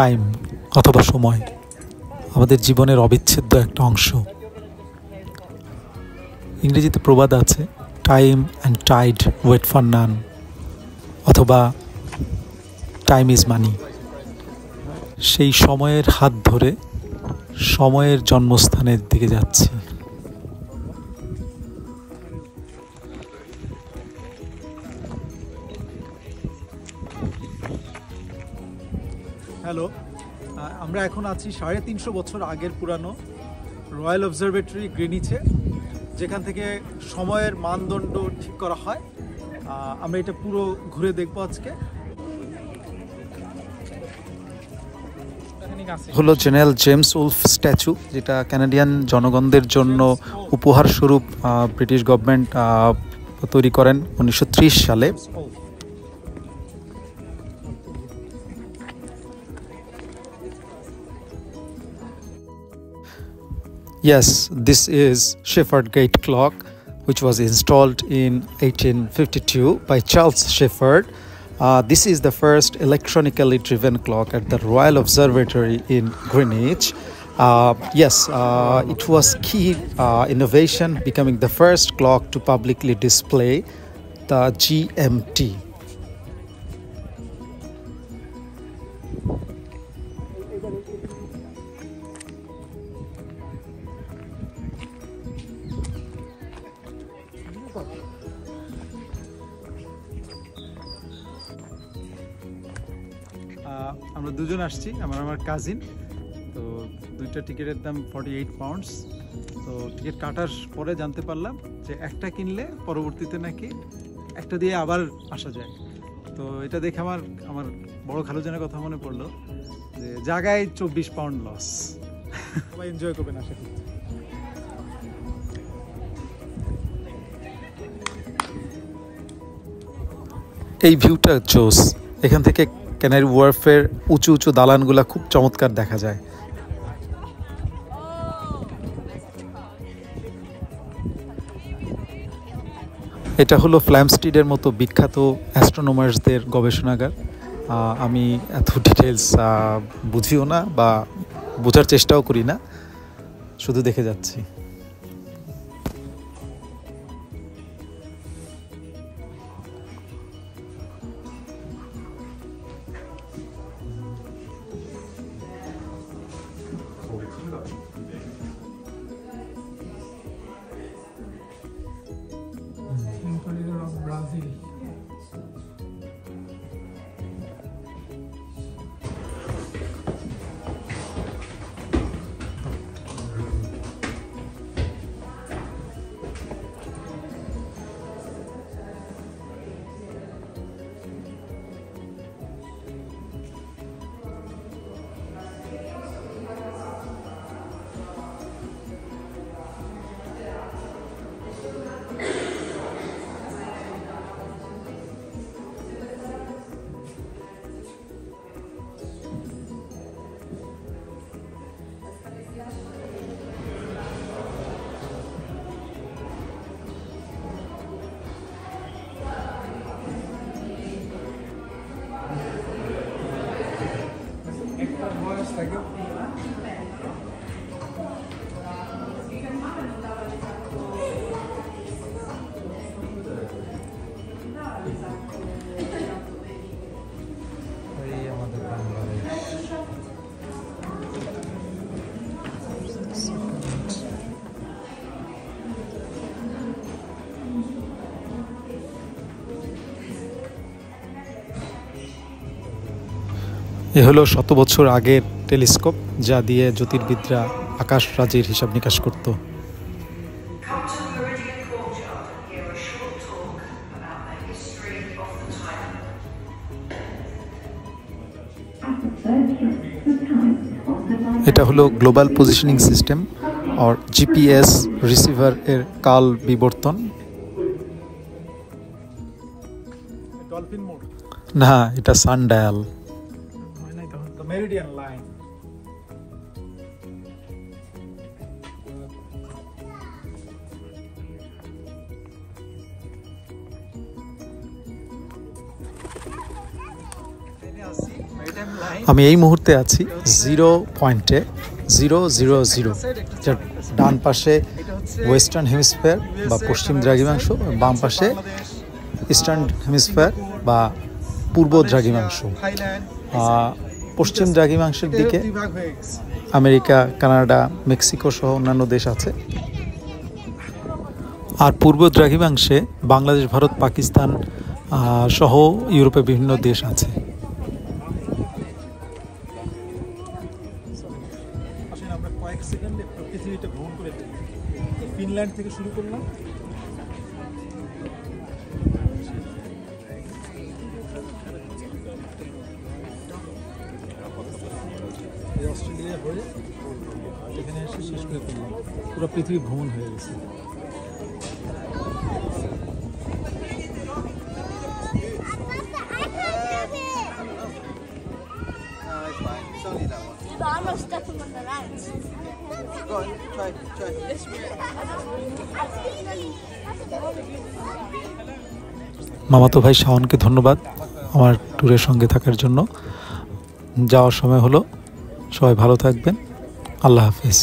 Time অথবা সময় আমাদের জীবনের অবিচ্ছেদ্য একটা অংশ। ইংরেজিতে প্রবাদ আছে, time and tide wait for none, অথবা টাইম ইজ মানি। সেই সময়ের হাত ধরে সময়ের জন্মস্থানের দিকে যাচ্ছি। হ্যালো, আমরা এখন আছি 350 বছর আগের পুরানো রয়্যাল অবজারভেটরি গ্রিনিচে, যেখান থেকে সময়ের মানদণ্ড ঠিক করা হয়। আমরা এটা পুরো ঘুরে দেখব আজকে। হলো জেনারেল জেমস উলফ স্ট্যাচু, যেটা কানাডিয়ান জনগণদের জন্য উপহার স্বরূপ ব্রিটিশ গভর্নমেন্ট তৈরি করেন 1930 সালে। Yes, this is Shepherd Gate clock, which was installed in 1852 by Charles Shepherd. This is the first electronically driven clock at the Royal Observatory in Greenwich. It was key innovation, becoming the first clock to publicly display the GMT. আমরা দুজন আসছি, আমার cousin. তো দুইটা টিকিটের দাম 48 pounds. তো ticket কাটার পরে জানতে পারলাম যে একটা কিনলে পরবর্তীতে নাকি একটা দিয়ে আবার আসা যায়। তো এটা দেখে আমার বড় খালুজানের কথা মনে পড়লো যে জায়গায় 24 পাউন্ড লস। সবাই এনজয় করবেন আশা করি। এই ভিউটা জোস। এখান থেকে ক্যানারি ওয়ার্ফের উঁচু উঁচু দালানগুলা খুব চমৎকার দেখা যায়। এটা হলো ফ্ল্যামস্টিডের মতো বিখ্যাত অ্যাস্ট্রোনমার্সদের গবেষণাগার। আমি এত ডিটেলস বুঝিও না বা বোঝার চেষ্টাও করি না, শুধু দেখে যাচ্ছি। এ হলো 100 বছর আগের টেলিস্কোপ, যা দিয়ে জ্যোতির্বিদরা আকাশ রাজির হিসাব নিকাশ করত। এটা হলো গ্লোবাল পজিশনিং সিস্টেম আর জিপিএস রিসিভার এর কাল বিবর্তন। না, এটা সানডায়াল। Meridian line. আমি এই মুহূর্তে আছি 0 পয়েন্টে 000, যার ডান পাশে ওয়েস্টার্ন হেমিস্ফিয়ার বা পশ্চিম দ্রাঘিমাংশ, বাম পাশে ইস্টার্ন হেমিস্ফিয়ার বা পূর্ব দ্রাঘিমাংশ। পশ্চিম দ্রাঘিমাংশের দিকে আমেরিকা, কানাডা, মেক্সিকো সহ অন্যান্য দেশ আছে। আর পূর্ব দ্রাঘিমাংশে বাংলাদেশ, ভারত, পাকিস্তান সহ ইউরোপের বিভিন্ন দেশ আছে। আমরা কয়েক সেকেন্ডে পৃথিবীটা ভ্রমণ করে ফেলি। ফিনল্যান্ড থেকে শুরু করলাম, অস্ট্রেলিয়া হয়ে এখানে এসে শেষ করে ফেললাম। পুরো পৃথিবী ভ্রমণ হয়ে গেছে। মামাতো ভাই শাওনকে ধন্যবাদ আমার ট্যুরের সঙ্গে থাকার জন্য। যাওয়ার সময় হলো, সবাই ভালো থাকবেন, আল্লাহ হাফেজ।